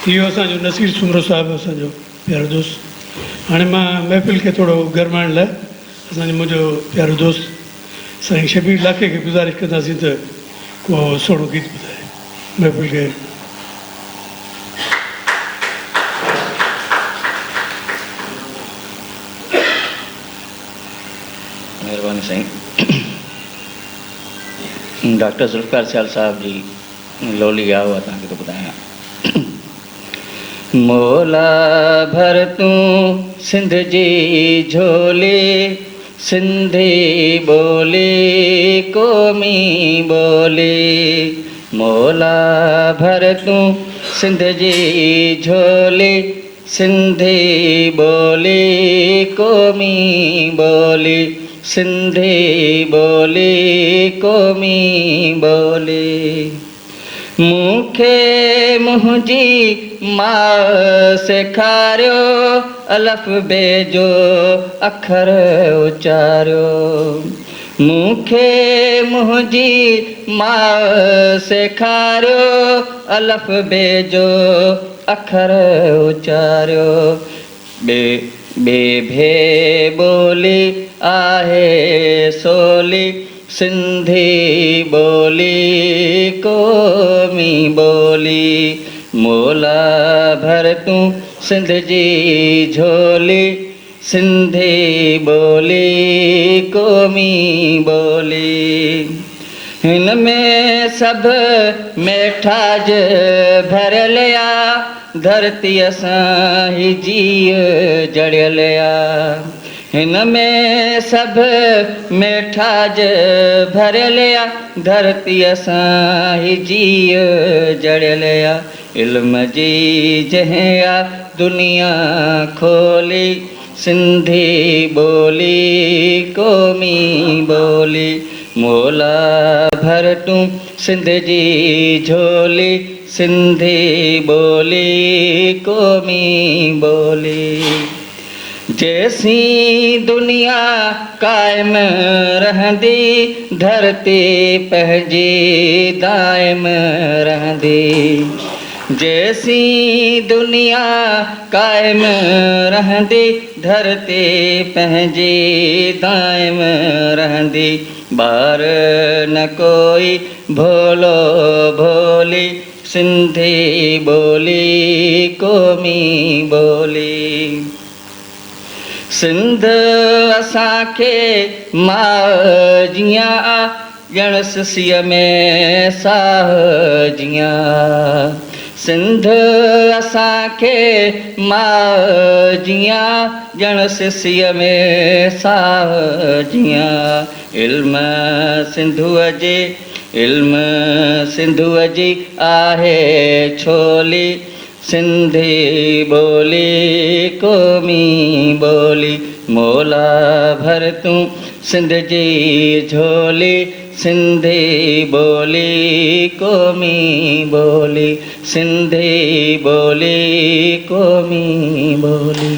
इहो असांजो नसीर सुमरो साहिबु असांजो प्यारो दोस्त। हाणे मां महफ़िल खे थोरो गरमाइण लाइ असांजो मुंहिंजो प्यारो दोस्त साईं शबीर लाखे खे गुज़ारिश कंदासीं त को सुहिणो गीत ॿुधाए महफ़िल खे। महिरबानी साईं। डॉक्टर ज़ुल्फ़िकार सियाल साहब जी लोली ॻायो आहे, तव्हांखे थो ॿुधायां। मोला भर तूं सिंध जी झोली, सिंधी ॿोली क़ौमी ॿोली। मोला भर तूं सिंध जी झोली, सिंधी ॿोली क़ौमी ॿोली। सिंधी ॿोली क़ौमी ॿोली। मूंखे मुंहिंजी माउ सेखारियो, अलफ़ बे जो अखर उचारियो। मूंखे मुंहिंजी माउ सेखारियो, अलफ़ बे जो अखर उचारियो। ॿे ॿोली आहे सोली, सिंधी ॿोली क़ौमी ॿोली। मोला भर तूं सिंध जी झोली, सिंधी ॿोली क़ौमी ॿोली। हिन में सभु मेठाज भरियल आहे, धरतीअ सां ही जीअ जड़ियल आहे। हिन में सभु मेठाज भरियल आहे, धरतीअ सां ही जीअ जड़ियल आहे। इल्म जी जंहिं आहे दुनिया खोली, सिंधी ॿोली क़ौमी ॿोली। मोला भर तूं सिंध जी झोली, सिंधी ॿोली क़ौमी ॿोली। जैसीं दुनिया क़ाइम रहंदी, धरती पंहिंजी दाइम रहंदी। जैसीं दुनिया क़ाइम रहंदी, धरती पंहिंजी दाइम रहंदी। ॿार न कोई भोलो भोली, सिंधी ॿोली क़ौमी ॿोली। सिंध असांखे माउ जीअं ॼण सिसीअ में साह जीअं। सिंध असांखे माउ जीअं ॼण सिसीअ में साह जीअं। इल्म सिंधुअ जी, इल्म सिंधुअ जी आहे छोली, सिंधी ॿोली क़ौमी ॿोली। मोला भर तूं सिंध जी झोली, सिंधी ॿोली क़ौमी ॿोली। सिंधी ॿोली क़ौमी ॿोली।